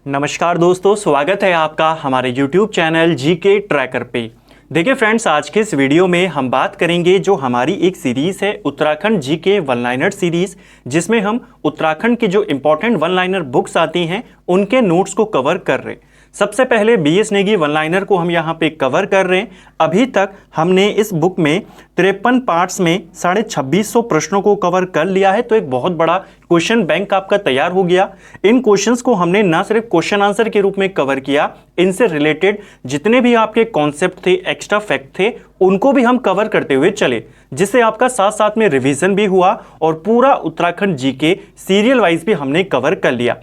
नमस्कार दोस्तों, स्वागत है आपका हमारे YouTube चैनल जीके ट्रैकर पे। देखिए फ्रेंड्स, आज के इस वीडियो में हम बात करेंगे जो हमारी एक सीरीज़ है Uttarakhand GK one liner series, जिसमें हम उत्तराखंड के जो इंपॉर्टेंट वन लाइनर बुक्स आती हैं उनके नोट्स को कवर कर रहे हैं। सबसे पहले BS नेगी वन लाइनर को हम यहाँ पे कवर कर रहे हैं। अभी तक हमने इस बुक में 53 पार्ट्स में 2650 प्रश्नों को कवर कर लिया है, तो एक बहुत बड़ा क्वेश्चन बैंक आपका तैयार हो गया। इन क्वेश्चंस को हमने ना सिर्फ क्वेश्चन आंसर के रूप में कवर किया, इनसे रिलेटेड जितने भी आपके कॉन्सेप्ट थे, एक्स्ट्रा फैक्ट थे, उनको भी हम कवर करते हुए चले, जिससे आपका साथ साथ में रिवीजन भी हुआ और पूरा उत्तराखंड जीके सीरियल वाइज भी हमने कवर कर लिया।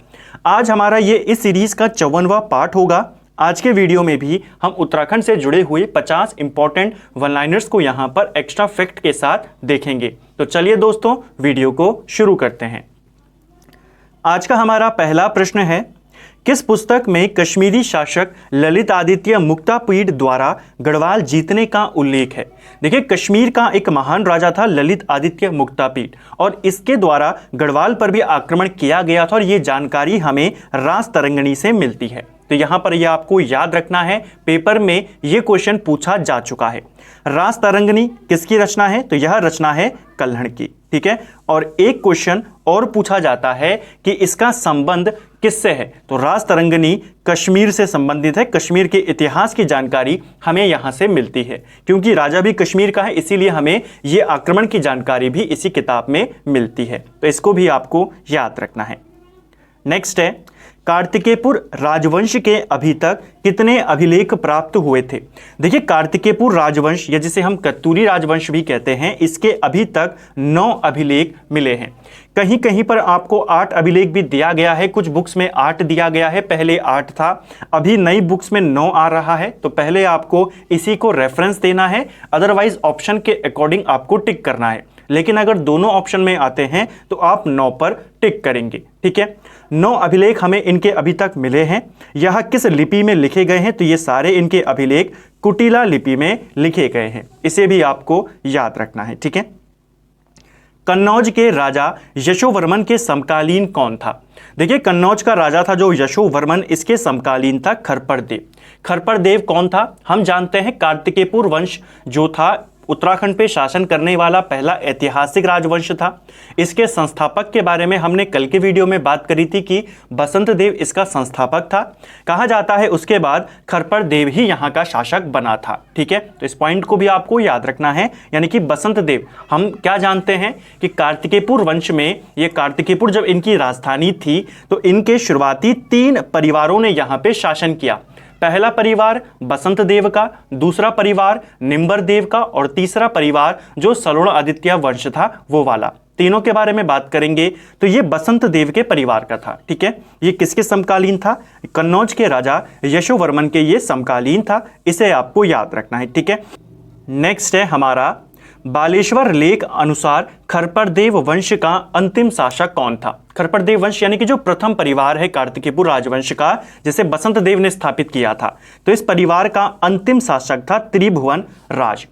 आज हमारा ये इस सीरीज का 54वां पार्ट होगा। आज के वीडियो में भी हम उत्तराखंड से जुड़े हुए 50 इंपॉर्टेंट वन लाइनर्स को यहां पर एक्स्ट्रा फैक्ट के साथ देखेंगे। तो चलिए दोस्तों, वीडियो को शुरू करते हैं। आज का हमारा पहला प्रश्न है, किस पुस्तक में कश्मीरी शासक ललित आदित्य मुक्तापीड द्वारा गढ़वाल जीतने का उल्लेख है? देखिए, कश्मीर का एक महान राजा था ललित आदित्य मुक्तापीड, और इसके द्वारा गढ़वाल पर भी आक्रमण किया गया था, और ये जानकारी हमें राजतरंगिणी से मिलती है। तो यहां पर यह आपको याद रखना है, पेपर में यह क्वेश्चन पूछा जा चुका है। राजतरंगिणी किसकी रचना है? तो यह रचना है कल्हड़ की, ठीक है। और एक क्वेश्चन और पूछा जाता है कि इसका संबंध किससे है? तो राजतरंगिणी कश्मीर से संबंधित है। कश्मीर के इतिहास की जानकारी हमें यहां से मिलती है, क्योंकि राजा भी कश्मीर का है, इसीलिए हमें यह आक्रमण की जानकारी भी इसी किताब में मिलती है। तो इसको भी आपको याद रखना है। नेक्स्ट है, कार्तिकेयपुर राजवंश के अभी तक कितने अभिलेख प्राप्त हुए थे? देखिए, कार्तिकेयपुर राजवंश या जिसे हम कत्तूरी राजवंश भी कहते हैं, इसके अभी तक 9 अभिलेख मिले हैं। कहीं कहीं पर आपको 8 अभिलेख भी दिया गया है, कुछ बुक्स में 8 दिया गया है, पहले 8 था, अभी नई बुक्स में 9 आ रहा है। तो पहले आपको इसी को रेफरेंस देना है, अदरवाइज ऑप्शन के अकॉर्डिंग आपको टिक करना है। लेकिन अगर दोनों ऑप्शन में आते हैं तो आप 9 पर टिक करेंगे, ठीक है। 9 अभिलेख हमें इनके अभी तक मिले हैं। यह किस लिपि में लिखे गए हैं? तो ये सारे इनके अभिलेख कुटिला लिपि में लिखे गए हैं, इसे भी आपको याद रखना है, ठीक है। कन्नौज के राजा यशोवर्मन के समकालीन कौन था? देखिए, कन्नौज का राजा था जो यशोवर्मन, इसके समकालीन था खरपड़देव। खरपड़देव कौन था? हम जानते हैं कार्तिकेयपुर वंश जो था उत्तराखंड पे शासन करने वाला पहला ऐतिहासिक राजवंश था। इसके संस्थापक के बारे में हमने कल के वीडियो में बात करी थी कि बसंत देव इसका संस्थापक था। कहा जाता है उसके बाद खरपड़देव ही यहाँ का शासक बना था, ठीक है। तो इस पॉइंट को भी आपको याद रखना है, यानी कि बसंत देव, हम क्या जानते हैं कि कार्तिकेयपुर वंश में, ये कार्तिकेयपुर जब इनकी राजधानी थी तो इनके शुरुआती 3 परिवारों ने यहाँ पे शासन किया। पहला परिवार बसंत देव का, दूसरा परिवार निम्बर देव का, और तीसरा परिवार जो सलोण आदित्य वंश था वो वाला। तीनों के बारे में बात करेंगे तो ये बसंत देव के परिवार का था, ठीक है। ये किसके समकालीन था? कन्नौज के राजा यशोवर्मन के ये समकालीन था, इसे आपको याद रखना है, ठीक है। नेक्स्ट है हमारा, बालेश्वर लेख अनुसार खरपड़देव वंश का अंतिम शासक कौन था? खरपड़देव वंश यानी कि जो प्रथम परिवार है कार्तिकेयपुर राजवंश का, जिसे बसंत देव ने स्थापित किया था, तो इस परिवार का अंतिम शासक था त्रिभुवन राज।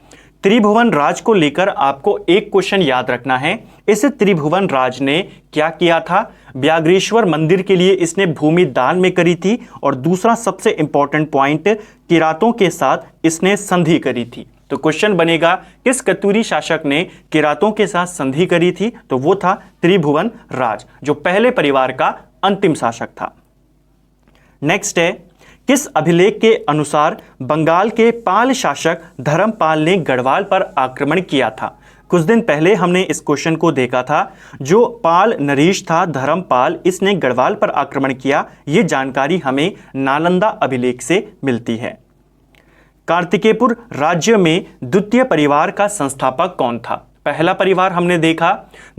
त्रिभुवन राज को लेकर आपको एक क्वेश्चन याद रखना है। इस त्रिभुवन राज ने क्या किया था? व्याघ्रेश्वर मंदिर के लिए इसने भूमि दान में करी थी, और दूसरा सबसे इंपॉर्टेंट पॉइंट, किरातों के साथ इसने संधि करी थी। तो क्वेश्चन बनेगा, किस कत्तूरी शासक ने किरातों के साथ संधि करी थी? तो वो था त्रिभुवन राज, जो पहले परिवार का अंतिम शासक था। नेक्स्ट है, किस अभिलेख के अनुसार बंगाल के पाल शासक धर्मपाल ने गढ़वाल पर आक्रमण किया था? कुछ दिन पहले हमने इस क्वेश्चन को देखा था। जो पाल नरेश था धर्मपाल, इसने गढ़वाल पर आक्रमण किया, ये जानकारी हमें नालंदा अभिलेख से मिलती है। कार्तिकेयपुर राज्य में द्वितीय परिवार का संस्थापक कौन था? पहला परिवार हमने देखा,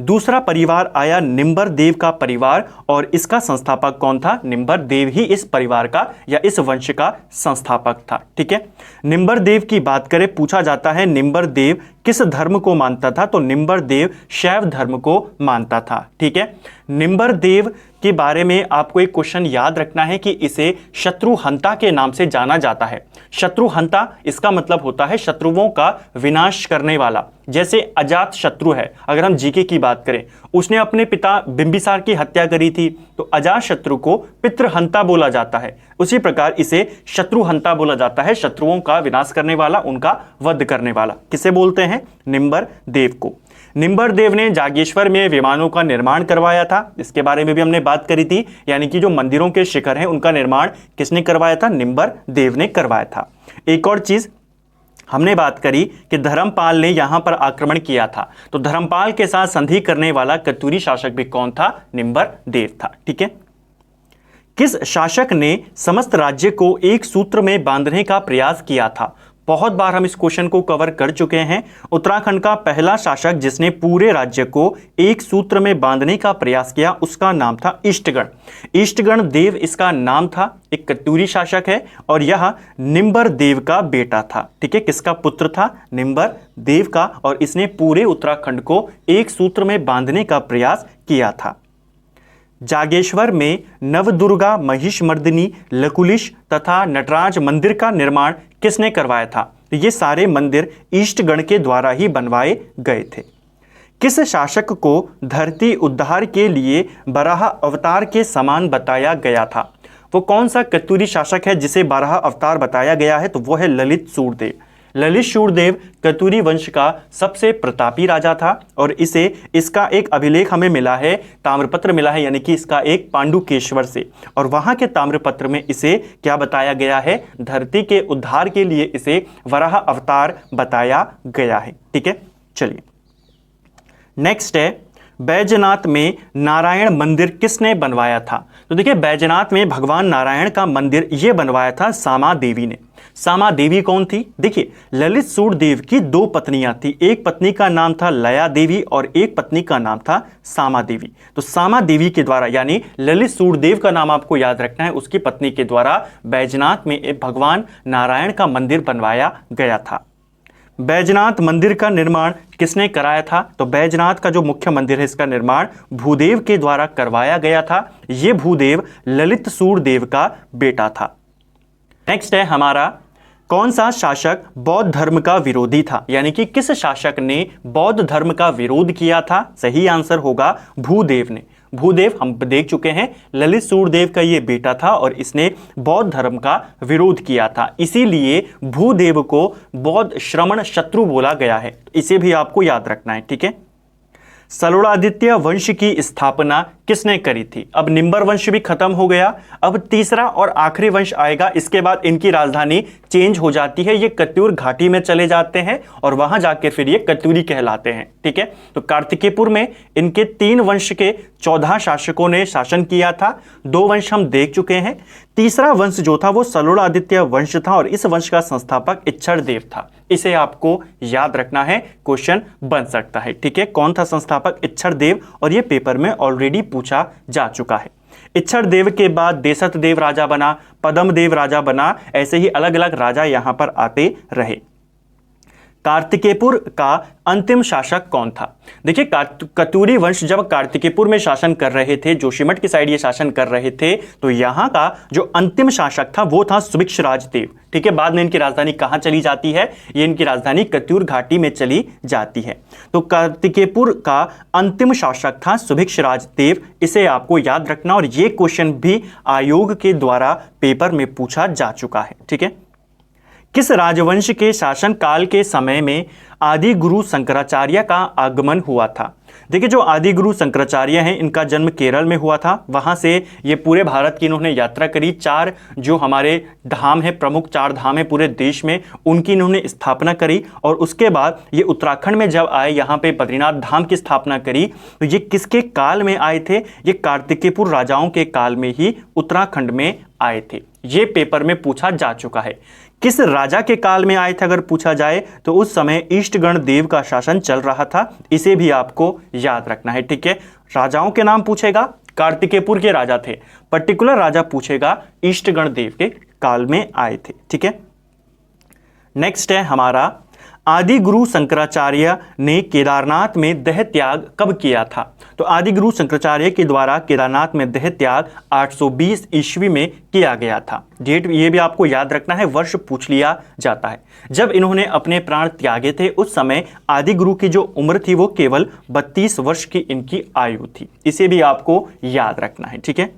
दूसरा परिवार आया निम्बर देव का परिवार, और इसका संस्थापक कौन था? निम्बर देव ही इस परिवार का या इस वंश का संस्थापक था, ठीक है। निम्बर देव की बात करें, पूछा जाता है निम्बर देव किस धर्म को मानता था? तो निम्बर देव शैव धर्म को मानता था, ठीक है। निम्बर देव इसके बारे में आपको एक क्वेश्चन याद रखना है कि इसे शत्रुहंता के नाम से जाना जाता है। शत्रुहंता इसका मतलब होता है शत्रुओं का विनाश करने वाला। जैसे अजात शत्रु है, अगर हम जीके की बात करें, उसने अपने पिता बिंबिसार की हत्या करी थी, तो अजात शत्रु को पितृहंता बोला जाता है। उसी प्रकार इसे शत्रुहंता बोला जाता है, शत्रुओं का विनाश करने वाला, उनका वध करने वाला। किसे बोलते हैं? निंबर देव को। निंबर देव ने जागेश्वर में विमानों का निर्माण करवाया था, इसके बारे में भी हमने बात करी थी। यानी कि जो मंदिरों के शिखर हैं उनका निर्माण किसने करवाया था? निंबर देव ने करवाया था। एक और चीज हमने बात करी कि धर्मपाल ने यहां पर आक्रमण किया था, तो धर्मपाल के साथ संधि करने वाला कत्यूरी शासक भी कौन था? निंबर देव था। ठीक है। किस शासक ने समस्त राज्य को एक सूत्र में बांधने का प्रयास किया था? बहुत बार हम इस क्वेश्चन को कवर कर चुके हैं। उत्तराखंड का पहला शासक जिसने पूरे राज्य को एक सूत्र में बांधने का प्रयास किया, उसका नाम था इष्टगण। इष्टगण देव इसका नाम था, एक कत्यूरी शासक है और यह निंबर देव का बेटा था। ठीक है, किसका पुत्र था? निंबर देव का। और इसने पूरे उत्तराखंड को एक सूत्र में बांधने का प्रयास किया था। जागेश्वर में नवदुर्गा, महिषमर्दिनी, लकुलिश तथा नटराज मंदिर का निर्माण किसने करवाया था? तो ये सारे मंदिर इष्टगण के द्वारा ही बनवाए गए थे। किस शासक को धरती उद्धार के लिए बराह अवतार के समान बताया गया था? वो कौन सा कत्यूरी शासक है जिसे बराह अवतार बताया गया है? तो वो है ललित सूरदेव। ललित सूरदेव कत्यूरी वंश का सबसे प्रतापी राजा था और इसे इसका एक अभिलेख हमें मिला है, ताम्रपत्र मिला है, यानी कि इसका एक पांडुकेश्वर से। और वहां के ताम्रपत्र में इसे क्या बताया गया है? धरती के उद्धार के लिए इसे वराह अवतार बताया गया है। ठीक है, चलिए नेक्स्ट है बैजनाथ में नारायण मंदिर किसने बनवाया था? तो देखिए बैजनाथ में भगवान नारायण का मंदिर यह बनवाया था सामा देवी ने। सामा देवी कौन थी? देखिए ललित सूरदेव की दो पत्नियां थी, एक पत्नी का नाम था लया देवी और एक पत्नी का नाम था सामा देवी। तो सामा देवी के द्वारा, यानी ललित सूरदेव का नाम आपको याद रखना है, उसकी पत्नी के द्वारा बैजनाथ में भगवान नारायण का मंदिर बनवाया गया था। बैजनाथ मंदिर का निर्माण किसने कराया था? तो बैजनाथ का जो मुख्य मंदिर है इसका निर्माण भूदेव के द्वारा करवाया गया था। यह भूदेव ललित सूरदेव का बेटा था। नेक्स्ट है हमारा, कौन सा शासक बौद्ध धर्म का विरोधी था? यानी कि किस शासक ने बौद्ध धर्म का विरोध किया था? सही आंसर होगा भूदेव ने। भूदेव हम देख चुके हैं, ललित सूरदेव का ये बेटा था और इसने बौद्ध धर्म का विरोध किया था, इसीलिए भूदेव को बौद्ध श्रमण शत्रु बोला गया है। इसे भी आपको याद रखना है। ठीक है। सलोड़ादित्य वंश की स्थापना किसने करी थी? अब निंबर वंश भी खत्म हो गया, अब तीसरा और आखिरी वंश आएगा। इसके बाद इनकी राजधानी चेंज हो जाती है, ये कत्यूर घाटी में चले जाते हैं और वहां जाकर फिर ये कत्यूरी कहलाते हैं। ठीक है। तो कार्तिकेयपुर में इनके 3 वंश के 14 शासकों ने शासन किया था। 2 वंश हम देख चुके हैं, तीसरा वंश जो था वो सलोड़ादित्य वंश था और इस वंश का संस्थापक इच्छर देव था। इसे आपको याद रखना है, क्वेश्चन बन सकता है। ठीक है, कौन था संस्थापक? इच्छर देव। और ये पेपर में ऑलरेडी पूछा जा चुका है। इच्छर देव के बाद देसत देव राजा बना, पदम देव राजा बना, ऐसे ही अलग अलग राजा यहां पर आते रहे। कार्तिकेयपुर का अंतिम शासक कौन था? देखिए कत्यूरी वंश जब कार्तिकेयपुर में शासन कर रहे थे, जोशीमठ की साइड ये शासन कर रहे थे, तो यहां का जो अंतिम शासक था वो था सुभिक्षराज देव। ठीक है, बाद में इनकी राजधानी कहां चली जाती है? ये इनकी राजधानी कत्यूर घाटी में चली जाती है। तो कार्तिकेयपुर का अंतिम शासक था सुभिक्षराज देव, इसे आपको याद रखना। और ये क्वेश्चन भी आयोग के द्वारा पेपर में पूछा जा चुका है। ठीक है। किस राजवंश के शासन काल के समय में आदि गुरु शंकराचार्य का आगमन हुआ था? देखिए जो आदि गुरु शंकराचार्य हैं, इनका जन्म केरल में हुआ था। वहां से ये पूरे भारत की इन्होंने यात्रा करी। 4 जो हमारे धाम है, प्रमुख 4 धाम है पूरे देश में, उनकी इन्होंने स्थापना करी। और उसके बाद ये उत्तराखंड में जब आए, यहाँ पे बद्रीनाथ धाम की स्थापना करी। तो ये किसके काल में आए थे? ये कार्तिकेयपुर राजाओं के काल में ही उत्तराखंड में आए थे। ये पेपर में पूछा जा चुका है। किस राजा के काल में आए थे अगर पूछा जाए तो उस समय इष्टगण देव का शासन चल रहा था। इसे भी आपको याद रखना है। ठीक है, राजाओं के नाम पूछेगा, कार्तिकेयपुर के राजा थे, पर्टिकुलर राजा पूछेगा, इष्टगण देव के काल में आए थे। ठीक है। नेक्स्ट है हमारा, आदि गुरु शंकराचार्य ने केदारनाथ में देह त्याग कब किया था? तो आदि गुरु शंकराचार्य के द्वारा केदारनाथ में देह त्याग 820 ईस्वी में किया गया था। डेट ये भी आपको याद रखना है, वर्ष पूछ लिया जाता है। जब इन्होंने अपने प्राण त्यागे थे उस समय आदि गुरु की जो उम्र थी वो केवल 32 वर्ष की इनकी आयु थी। इसे भी आपको याद रखना है, ठीक है।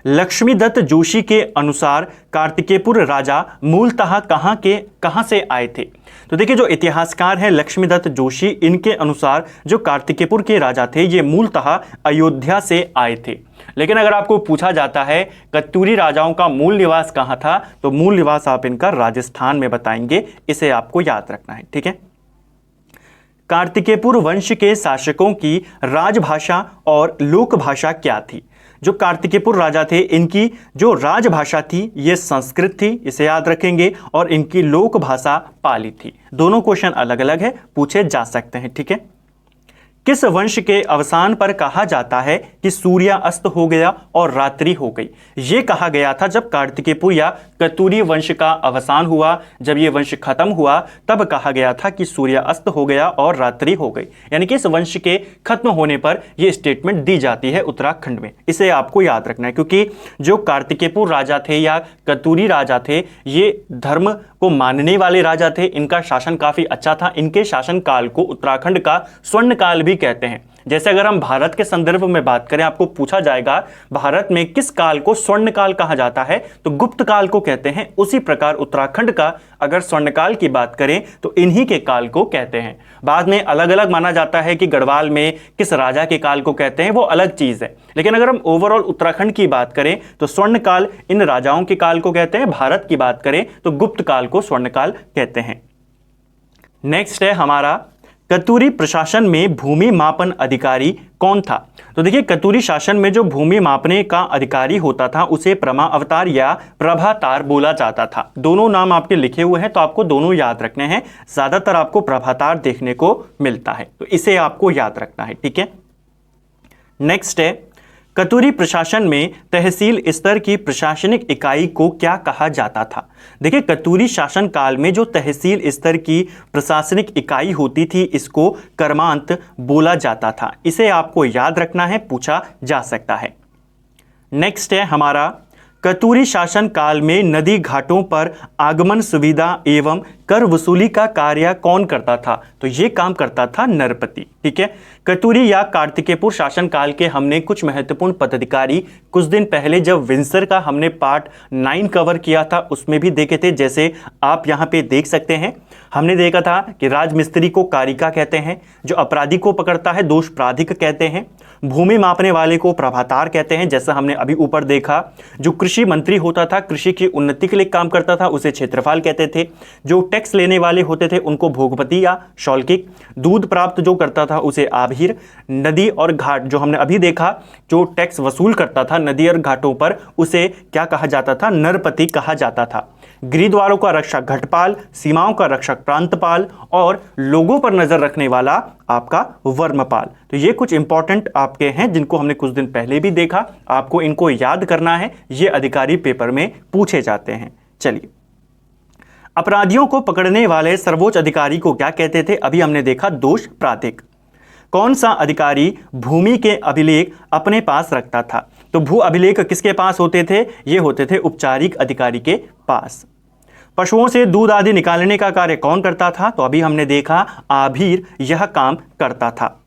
लक्ष्मीदत्त जोशी के अनुसार कार्तिकेयपुर राजा मूलतः कहां से आए थे? तो देखिए जो इतिहासकार हैं लक्ष्मीदत्त जोशी, इनके अनुसार जो कार्तिकेयपुर के राजा थे ये मूलतः अयोध्या से आए थे। लेकिन अगर आपको पूछा जाता है कत्यूरी राजाओं का मूल निवास कहां था, तो मूल निवास आप इनका राजस्थान में बताएंगे। इसे आपको याद रखना है, ठीक है। कार्तिकेयपुर वंश के शासकों की राजभाषा और लोक भाषा क्या थी? जो कार्तिकेयपुर राजा थे इनकी जो राजभाषा थी ये संस्कृत थी, इसे याद रखेंगे, और इनकी लोक भाषा पाली थी। दोनों क्वेश्चन अलग अलग है, पूछे जा सकते हैं, ठीक है। किस वंश के अवसान पर कहा जाता है कि सूर्य अस्त हो गया और रात्रि हो गई? ये कहा गया था जब कार्तिकेयपुर या कत्यूरी वंश का अवसान हुआ, जब ये वंश खत्म हुआ तब कहा गया था कि सूर्य अस्त हो गया और रात्रि हो गई। यानी कि इस वंश के खत्म होने पर यह स्टेटमेंट दी जाती है उत्तराखंड में। इसे आपको याद रखना है क्योंकि जो कार्तिकेयपुर राजा थे या कत्यूरी राजा थे ये धर्म को मानने वाले राजा थे। इनका शासन काफी अच्छा था। इनके शासन काल को उत्तराखंड का स्वर्ण काल भी कहते हैं। जैसे अगर हम भारत के संदर्भ में बात करें, आपको पूछा जाएगा भारत में किस काल को स्वर्ण काल कहा जाता है, तो गुप्त काल को कहते हैं। उसी प्रकार उत्तराखंड का अगर स्वर्ण काल की बात करें तो इन्हीं के काल को कहते हैं। बाद में अलग अलग माना जाता है कि गढ़वाल में किस राजा के काल को कहते हैं, वो अलग चीज है। लेकिन अगर हम ओवरऑल उत्तराखंड की बात करें तो स्वर्ण काल इन राजाओं के काल को कहते हैं। भारत की बात करें तो गुप्त काल को स्वर्ण काल कहते हैं। नेक्स्ट है हमारा कत्यूरी प्रशासन में भूमि मापन अधिकारी कौन था? तो देखिए कत्यूरी शासन में जो भूमि मापने का अधिकारी होता था उसे प्रमा अवतार या प्रभातार बोला जाता था। दोनों नाम आपके लिखे हुए हैं तो आपको दोनों याद रखने हैं। ज्यादातर आपको प्रभातार देखने को मिलता है तो इसे आपको याद रखना है, ठीक है। नेक्स्ट है कत्यूरी प्रशासन में तहसील स्तर की प्रशासनिक इकाई को क्या कहा जाता था? देखिए कत्यूरी शासन काल में जो तहसील स्तर की प्रशासनिक इकाई होती थी इसको कर्मांत बोला जाता था। इसे आपको याद रखना है, पूछा जा सकता है। नेक्स्ट है हमारा कत्यूरी शासन काल में नदी घाटों पर आगमन सुविधा एवं कर वसूली का कार्य कौन करता था? तो ये काम करता था नरपति, ठीक है। कत्यूरी या कार्तिकेयपुर शासन काल के हमने कुछ महत्वपूर्ण पदाधिकारी कुछ दिन पहले जब विंसर का हमने पार्ट 9 कवर किया था उसमें भी देखे थे। जैसे आप यहाँ पे देख सकते हैं, हमने देखा था कि राजमिस्त्री को कारिका कहते हैं, जो अपराधी को पकड़ता है दोष प्राधिक कहते हैं, भूमि मापने वाले को प्रभातार कहते हैं, जैसा हमने अभी ऊपर देखा। जो कृषि मंत्री होता था, कृषि की उन्नति के लिए काम करता था, उसे क्षेत्रपाल कहते थे। जो टैक्स लेने वाले होते थे उनको भोगपति या शौल्किक। दूध प्राप्त जो करता था उसे आभीर। नदी और घाट जो हमने अभी देखा, जो टैक्स वसूल करता था नदी और घाटों पर, उसे क्या कहा जाता था? नरपति कहा जाता था। गृहद्वारों का रक्षक घटपाल, सीमाओं का रक्षक प्रांतपाल और लोगों पर नजर रखने वाला आपका वर्मपाल। तो ये कुछ इंपॉर्टेंट आपके हैं जिनको हमने कुछ दिन पहले भी देखा। आपको इनको याद करना है, ये अधिकारी पेपर में पूछे जाते हैं। चलिए, अपराधियों को पकड़ने वाले सर्वोच्च अधिकारी को क्या कहते थे? अभी हमने देखा दोष प्राधिक। कौन सा अधिकारी भूमि के अभिलेख अपने पास रखता था? तो भू अभिलेख किसके पास होते थे? ये होते थे उपचारिक अधिकारी के पास। पशुओं से दूध आदि निकालने का कार्य कौन करता था? तो अभी हमने देखा आभीर यह काम करता था।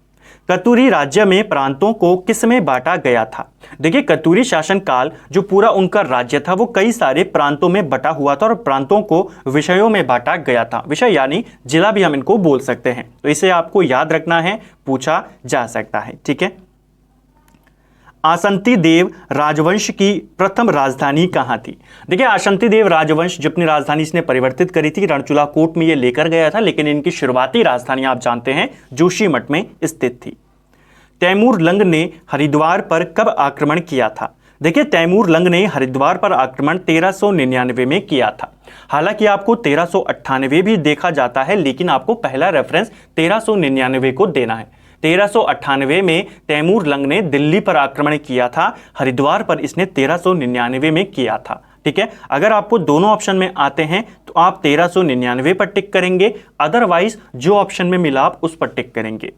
कत्यूरी राज्य में प्रांतों को किस में बांटा गया था? देखिए कत्यूरी शासन काल जो पूरा उनका राज्य था वो कई सारे प्रांतों में बटा हुआ था और प्रांतों को विषयों में बांटा गया था। विषय यानी जिला भी हम इनको बोल सकते हैं। तो इसे आपको याद रखना है, पूछा जा सकता है, ठीक है। आसंती देव राजवंश की प्रथम राजधानी कहाँ थी? देखिए आसंती देव राजवंश जो अपनी राजधानी इसने परिवर्तित करी थी, रणचूला कोट में ये लेकर गया था, लेकिन इनकी शुरुआती राजधानी आप जानते हैं जोशीमठ में स्थित थी। तैमूर लंग ने हरिद्वार पर कब आक्रमण किया था? देखिए तैमूर लंग ने हरिद्वार पर आक्रमण 1399 में किया था। हालांकि आपको 1398 भी देखा जाता है, लेकिन आपको पहला रेफरेंस 1399 को देना है। 1398 में तैमूर लंग ने दिल्ली पर आक्रमण किया था, हरिद्वार पर इसने 1399 में किया था, ठीक है। अगर आपको दोनों ऑप्शन में आते हैं तो आप 1399 पर टिक करेंगे, अदरवाइज जो ऑप्शन में मिला आप उस पर टिक करेंगे।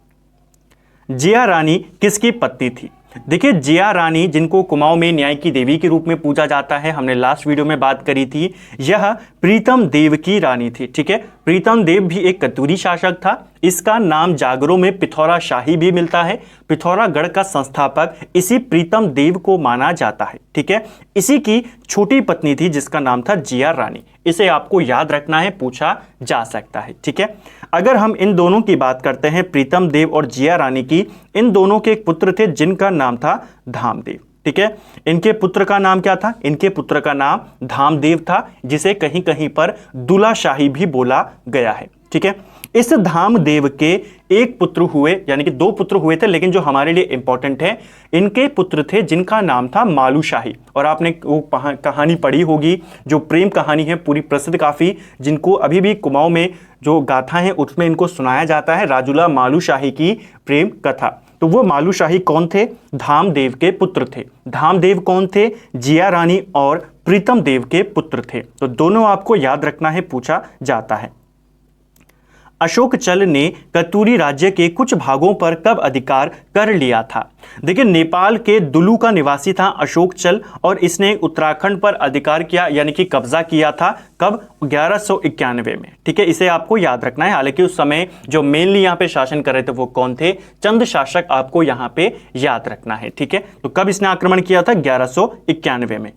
जिया रानी किसकी पत्नी थी? देखिए, जिया रानी जिनको कुमाऊं में न्याय की देवी के रूप में पूजा जाता है, हमने लास्ट वीडियो में बात करी थी, यह प्रीतम देव की रानी थी। ठीक है, प्रीतम देव भी एक कतूरी शासक था। इसका नाम जागरों में पिथौरा शाही भी मिलता है। पिथौरागढ़ का संस्थापक इसी प्रीतम देव को माना जाता है। ठीक है, इसी की छोटी पत्नी थी जिसका नाम था जिया रानी। इसे आपको याद रखना है, पूछा जा सकता है। ठीक है, अगर हम इन दोनों की बात करते हैं, प्रीतम देव और जिया रानी की, इन दोनों के एक पुत्र थे जिनका नाम था धामदेव। ठीक है, इनके पुत्र का नाम क्या था? इनके पुत्र का नाम धामदेव था, जिसे कहीं कहीं पर दुलाशाही भी बोला गया है। ठीक है, इस धामदेव के एक पुत्र हुए, यानी कि दो पुत्र हुए थे, लेकिन जो हमारे लिए इंपॉर्टेंट है, इनके पुत्र थे जिनका नाम था मालूशाही। और आपने वो कहानी पढ़ी होगी, जो प्रेम कहानी है पूरी प्रसिद्ध काफी, जिनको अभी भी कुमाऊं में जो गाथा है उसमें इनको सुनाया जाता है, राजूला मालूशाही की प्रेम कथा। तो वो मालूशाही कौन थे? धामदेव के पुत्र थे। धामदेव कौन थे? जिया रानी और प्रीतम देव के पुत्र थे। तो दोनों आपको याद रखना है, पूछा जाता है। अशोक चल ने कतूरी राज्य के कुछ भागों पर कब अधिकार कर लिया था? देखिए, नेपाल के दुलू का निवासी था अशोक चल, और इसने उत्तराखंड पर अधिकार किया, यानी कि कब्जा किया था। कब? 1191 में। ठीक है, इसे आपको याद रखना है। हालांकि उस समय जो मेनली यहाँ पे शासन कर रहे थे वो कौन थे? चंद शासक, आपको यहाँ पे याद रखना है। ठीक है, तो कब इसने आक्रमण किया था? 1191 में।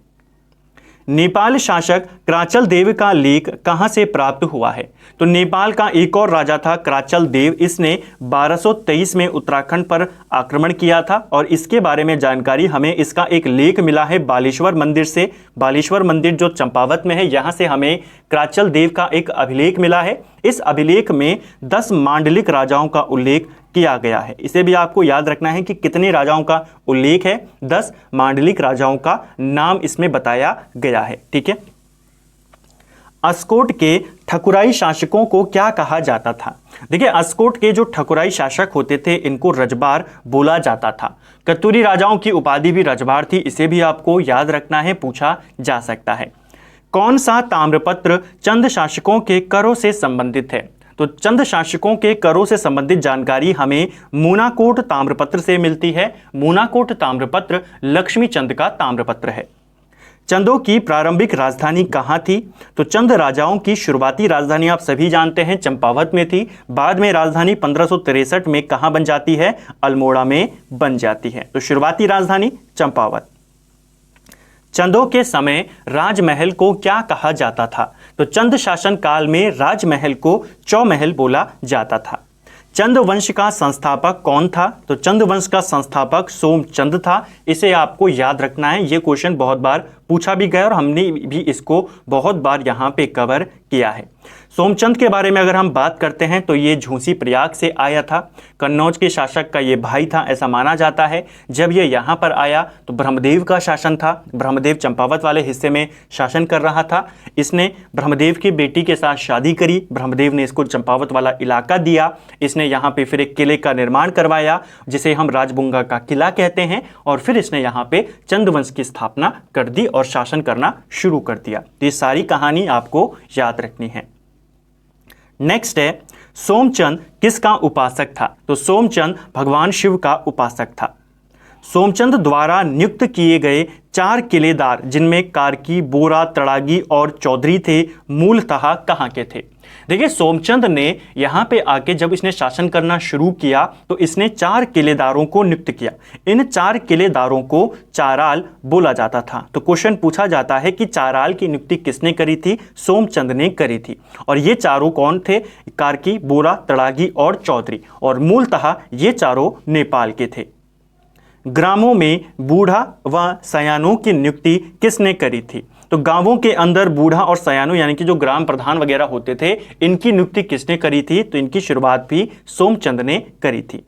नेपाल शासक कराचल देव का लेख कहां से प्राप्त हुआ है? तो नेपाल का एक और राजा था कराचल देव, इसने 1223 में उत्तराखंड पर आक्रमण किया था, और इसके बारे में जानकारी हमें इसका एक लेख मिला है बालेश्वर मंदिर से। बालेश्वर मंदिर जो चंपावत में है, यहां से हमें कराचल देव का एक अभिलेख मिला है। इस अभिलेख में 10 मांडलिक राजाओं का उल्लेख किया गया है। इसे भी आपको याद रखना है कि कितने राजाओं का उल्लेख है? 10 मांडलिक राजाओं का नाम इसमें बताया गया है। ठीक है, अस्कोट के ठकुराई शासकों को क्या कहा जाता था? देखिए, अस्कोट के जो ठकुराई शासक होते थे, इनको रजबार बोला जाता था। कतूरी राजाओं की उपाधि भी रजबार थी, इसे भी आपको याद रखना है, पूछा जा सकता है। कौन सा ताम्रपत्र चंद शासकों के करों से संबंधित है? तो चंद शासकों के करों से संबंधित जानकारी हमें मूनाकोट ताम्रपत्र से मिलती है। मूनाकोट ताम्रपत्र लक्ष्मी चंद का ताम्रपत्र है। चंदों की प्रारंभिक राजधानी कहाँ थी? तो चंद राजाओं की शुरुआती राजधानी आप सभी जानते हैं चंपावत में थी। बाद में राजधानी 1563 में कहाँ बन जाती है? अल्मोड़ा में बन जाती है। तो शुरुआती राजधानी चंपावत। चंदों के समय राजमहल को क्या कहा जाता था? तो चंद शासन काल में राजमहल को चौमहल बोला जाता था। चंद वंश का संस्थापक कौन था? तो चंद वंश का संस्थापक सोमचंद था। इसे आपको याद रखना है, ये क्वेश्चन बहुत बार पूछा भी गया और हमने भी इसको बहुत बार यहाँ पे कवर किया है। सोमचंद के बारे में अगर हम बात करते हैं तो ये झूसी प्रयाग से आया था। कन्नौज के शासक का ये भाई था, ऐसा माना जाता है। जब ये यहाँ पर आया तो ब्रह्मदेव का शासन था। ब्रह्मदेव चंपावत वाले हिस्से में शासन कर रहा था। इसने ब्रह्मदेव की बेटी के साथ शादी करी। ब्रह्मदेव ने इसको चंपावत वाला इलाका दिया। इसने यहाँ पे फिर एक किले का निर्माण करवाया, जिसे हम राजबुंगा का किला कहते हैं, और फिर इसने यहाँ पे चंद वंश की स्थापना कर दी और शासन करना शुरू कर दिया। तो ये सारी कहानी आपको याद रखनी है। नेक्स्ट है, सोमचंद किसका उपासक था? तो सोमचंद भगवान शिव का उपासक था। सोमचंद द्वारा नियुक्त किए गए 4 किलेदार, जिनमें कार्की, बोरा, तड़ागी और चौधरी थे, मूलतः कहाँ के थे? देखिए, सोमचंद ने यहाँ पे आके जब इसने शासन करना शुरू किया तो इसने 4 किलेदारों को नियुक्त किया। इन 4 किलेदारों को चाराल बोला जाता था। तो क्वेश्चन पूछा जाता है कि चाराल की नियुक्ति किसने करी थी? सोमचंद ने करी थी। और ये चारों कौन थे? कार्की, बोरा, तड़ागी और चौधरी, और मूलतः ये चारों नेपाल के थे। ग्रामों में बूढ़ा व सयानों की नियुक्ति किसने करी थी? तो गांवों के अंदर बूढ़ा और सयानों, यानी कि जो ग्राम प्रधान वगैरह होते थे, इनकी नियुक्ति किसने करी थी? तो इनकी शुरुआत भी सोमचंद ने करी थी।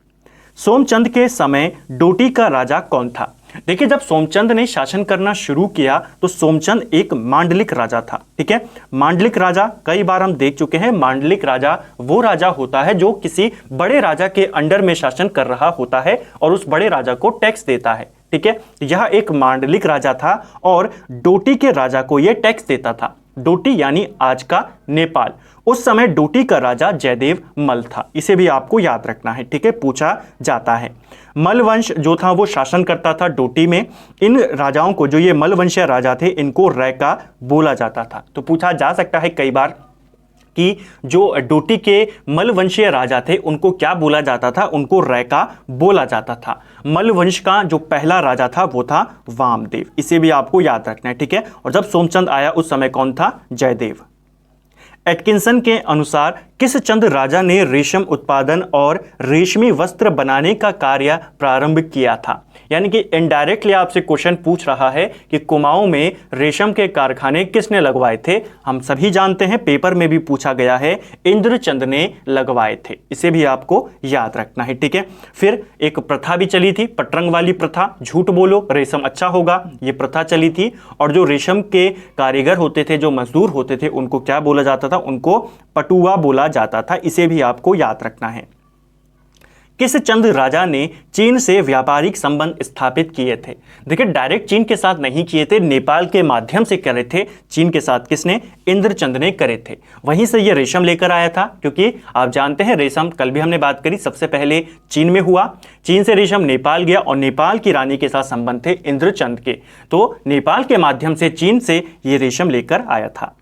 सोमचंद के समय डोटी का राजा कौन था? देखिए, जब सोमचंद ने शासन करना शुरू किया तो सोमचंद एक मांडलिक राजा था। ठीक है, मांडलिक राजा कई बार हम देख चुके हैं। मांडलिक राजा वो राजा होता है जो किसी बड़े राजा के अंडर में शासन कर रहा होता है और उस बड़े राजा को टैक्स देता है। ठीक है, यह एक मांडलिक राजा था और डोटी के राजा को यह टैक्स देता था। डोटी यानी आज का नेपाल। उस समय डोटी का राजा जयदेव मल था, इसे भी आपको याद रखना है, ठीक है, पूछा जाता है। मल वंश जो था वो शासन करता था डोटी में। इन राजाओं को, जो ये मल वंशीय राजा थे, इनको रैका बोला जाता था। तो पूछा जा सकता है कई बार कि जो डोटी के मल वंशीय राजा थे उनको क्या बोला जाता था, उनको रैका बोला जाता था। मल वंश का जो पहला राजा था वो था वामदेव, इसे भी आपको याद रखना है, ठीक है। और जब सोमचंद आया उस समय कौन था, जयदेव। एटकिंसन के अनुसार किस चंद राजा ने रेशम उत्पादन और रेशमी वस्त्र बनाने का कार्य प्रारंभ किया था। यानी कि इनडायरेक्टली आपसे क्वेश्चन पूछ रहा है कि कुमाऊं में रेशम के कारखाने किसने लगवाए थे। हम सभी जानते हैं, पेपर में भी पूछा गया है, इंद्रचंद ने लगवाए थे, इसे भी आपको याद रखना है, ठीक है। फिर एक प्रथा भी चली थी, पटरंग वाली प्रथा, झूठ बोलो रेशम अच्छा होगा, ये प्रथा चली थी। और जो रेशम के कारीगर होते थे, जो मजदूर होते थे, उनको क्या बोला जाता था, उनको पटुआ बोला जाता था, इसे भी आपको याद रखना है। किस चंद राजा ने चीन से व्यापारिक संबंध स्थापित किए थे। देखिए, डायरेक्ट चीन के साथ नहीं किए थे, नेपाल के माध्यम से करे थे। चीन के साथ किसने, इंद्रचंद ने करे थे। वहीं से ये रेशम लेकर आया था, क्योंकि आप जानते हैं रेशम, कल भी हमने बात करी, सबसे पहले चीन में हुआ, चीन से रेशम नेपाल गया और नेपाल की रानी के साथ संबंध थे इंद्रचंद के, तो नेपाल के माध्यम से चीन से ये रेशम लेकर आया था।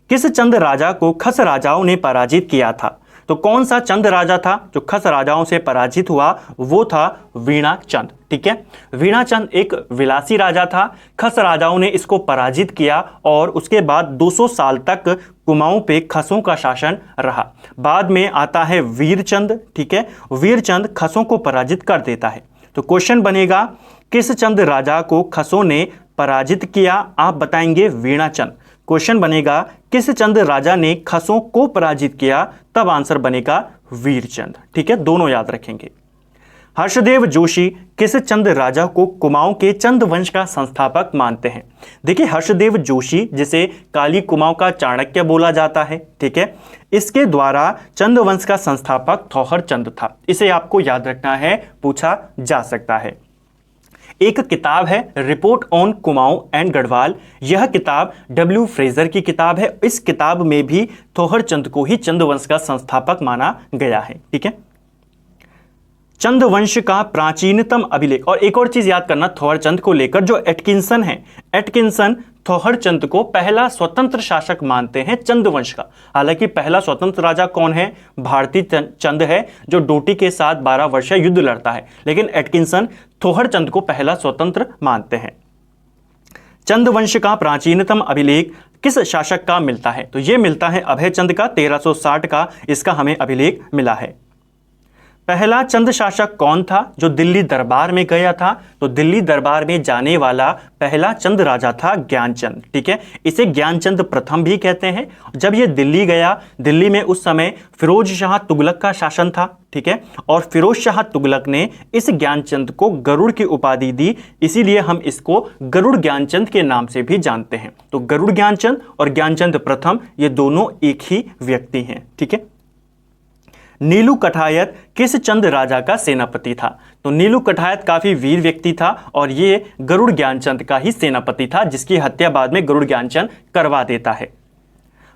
किस चंद राजा को खस राजाओं ने पराजित किया था। तो कौन सा चंद राजा था जो खस राजाओं से पराजित हुआ, वो था वीणाचंद, ठीक है। वीणाचंद एक विलासी राजा था, खस राजाओं ने इसको पराजित किया और उसके बाद 200 साल तक कुमाऊं पे खसों का शासन रहा। बाद में आता है वीरचंद, ठीक है, वीरचंद खसों को पराजित कर देता है। तो क्वेश्चन बनेगा, किस चंद राजा को खसों ने पराजित किया, आप बताएंगे वीणाचंद। क्वेश्चन बनेगा, किस चंद राजा ने खसों को पराजित किया, तब आंसर बनेगा वीरचंद, ठीक है, दोनों याद रखेंगे। हर्षदेव जोशी किस चंद राजा को कुमाऊं के चंद वंश का संस्थापक मानते हैं। देखिए, हर्षदेव जोशी, जिसे काली कुमाऊं का चाणक्य बोला जाता है, ठीक है, इसके द्वारा चंद वंश का संस्थापक थौहर चंद था, इसे आपको याद रखना है, पूछा जा सकता है। एक किताब है report on Kumaon and Garhwal, यह किताब डब्ल्यू फ्रेजर की किताब है। इस किताब में भी थौहर चंद को ही चंद वंश का संस्थापक माना गया है, ठीक है। चंद वंश का प्राचीनतम अभिलेख, और एक और चीज याद करना थौहर चंद को लेकर, जो एटकिंसन है, एटकिंसन थौहर चंद को पहला स्वतंत्र शासक मानते हैं चंद वंश का। हालांकि पहला स्वतंत्र राजा कौन है, भारती चंद है, जो डोटी के साथ 12 वर्ष युद्ध लड़ता है, लेकिन एटकिंसन थौहर चंद को पहला स्वतंत्र मानते हैं। चंद वंश का प्राचीनतम अभिलेख किस शासक का मिलता है, तो यह मिलता है अभय चंद का, 1360 का इसका हमें अभिलेख मिला है। पहला चंद शासक कौन था जो दिल्ली दरबार में गया था, तो दिल्ली दरबार में जाने वाला पहला चंद राजा था ज्ञानचंद, ठीक है, इसे ज्ञानचंद प्रथम भी कहते हैं। जब ये दिल्ली गया, दिल्ली में उस समय फिरोज शाह तुगलक का शासन था, ठीक है, और फिरोज शाह तुगलक ने इस ज्ञानचंद को गरुड़ की उपाधि दी, इसीलिए हम इसको गरुड़ ज्ञानचंद के नाम से भी जानते हैं। तो गरुड़ ज्ञानचंद और ज्ञानचंद प्रथम ये दोनों एक ही व्यक्ति हैं, ठीक है। नीलू कठायत किस चंद राजा का सेनापति था, तो नीलू कठायत काफी वीर व्यक्ति था और ये गरुड़ ज्ञानचंद का ही सेनापति था, जिसकी हत्या बाद में गरुड़ ज्ञानचंद करवा देता है।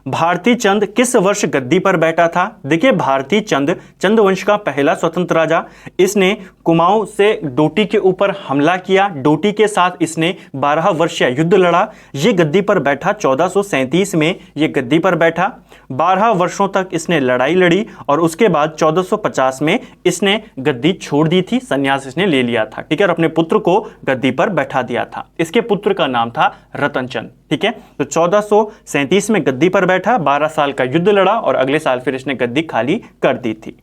भारती चंद किस वर्ष गद्दी पर बैठा था। देखिए, भारती चंद चंद वंश का पहला स्वतंत्र राजा, इसने कुमाऊं से डोटी के ऊपर हमला किया, डोटी के साथ इसने 12 वर्षीय युद्ध लड़ा, ये गद्दी पर बैठा, 1437 में ये गद्दी पर बैठा, 12 वर्षों तक इसने लड़ाई लड़ी और उसके बाद 1450 में इसने गद्दी छोड़ दी थी, संन्यास इसने ले लिया था, ठीक है, और अपने पुत्र को गद्दी पर बैठा दिया था। इसके पुत्र का नाम था रतनचंद, ठीक है। तो 1437 में गद्दी पर बैठा, 12 साल का युद्ध लड़ा और अगले साल फिर इसने गद्दी खाली कर दी थी।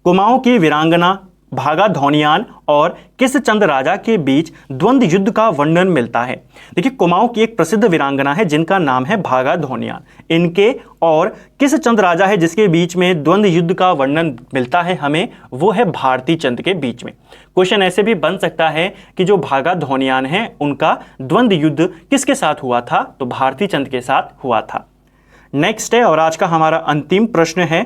कुमाऊं की वीरांगना भागा धौनियान और किस चंद राजा के बीच द्वंद्व युद्ध का वर्णन मिलता है। देखिए, कुमाऊं की एक प्रसिद्ध वीरांगना है जिनका नाम है भागा धौनियान, इनके और किस चंद राजा है जिसके बीच में द्वंद्व युद्ध का वर्णन मिलता है हमें, वो है भारती चंद के बीच में। क्वेश्चन ऐसे भी बन सकता है कि जो भागा धौनियान है उनका द्वंद्व युद्ध किसके साथ हुआ था, तो भारती चंद के साथ हुआ था। नेक्स्ट है और आज का हमारा अंतिम प्रश्न है,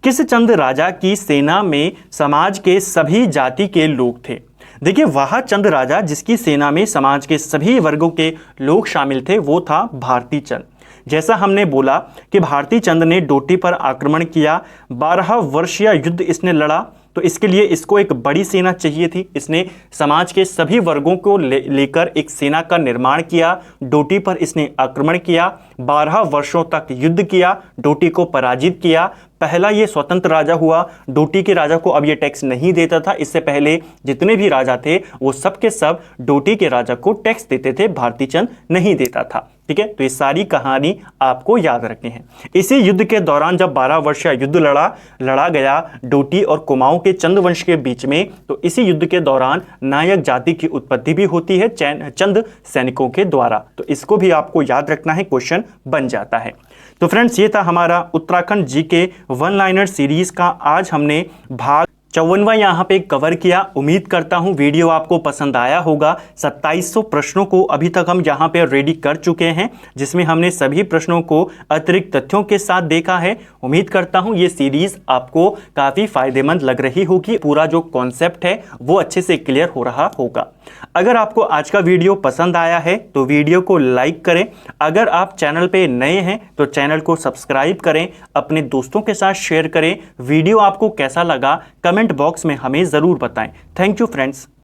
किस चंद राजा की सेना में समाज के सभी जाति के लोग थे। देखिए वह चंद राजा जिसकी सेना में समाज के सभी वर्गों के लोग शामिल थे वो था भारती चंद। जैसा हमने बोला कि भारती चंद ने डोटी पर आक्रमण किया, 12 वर्षीय युद्ध इसने लड़ा, तो इसके लिए इसको एक बड़ी सेना चाहिए थी। इसने समाज के सभी वर्गों को लेकर एक सेना का निर्माण किया, डोटी पर इसने आक्रमण किया, 12 वर्षों तक युद्ध किया, डोटी को पराजित किया। पहला ये स्वतंत्र राजा हुआ, डोटी के राजा को अब ये टैक्स नहीं देता था। इससे पहले जितने भी राजा थे वो सब के सब डोटी के राजा को टैक्स देते थे, भारती चंद नहीं देता था। ठीक है, तो ये सारी कहानी आपको याद रखनी है। इसी युद्ध के दौरान जब 12 वर्षीय युद्ध लड़ा गया डोटी और कुमाऊं के चंद वंश के बीच में, तो इसी युद्ध के दौरान नायक जाति की उत्पत्ति भी होती है चंद सैनिकों के द्वारा। तो इसको भी आपको याद रखना है, क्वेश्चन बन जाता है। तो फ्रेंड्स ये था हमारा Uttarakhand GK one liner series का। आज हमने भाग 54वां यहाँ पे कवर किया। उम्मीद करता हूँ वीडियो आपको पसंद आया होगा। 2700 प्रश्नों को अभी तक हम यहाँ पे रेडी कर चुके हैं, जिसमें हमने सभी प्रश्नों को अतिरिक्त तथ्यों के साथ देखा है। उम्मीद करता हूँ ये सीरीज आपको काफ़ी फायदेमंद लग रही होगी। पूरा जो कॉन्सेप्ट है वो अच्छे से क्लियर हो रहा होगा। अगर आपको आज का वीडियो पसंद आया है तो वीडियो को लाइक करें। अगर आप चैनल पे नए हैं तो चैनल को सब्सक्राइब करें, अपने दोस्तों के साथ शेयर करें। वीडियो आपको कैसा लगा कमेंट बॉक्स में हमें ज़रूर बताएं। Thank you friends.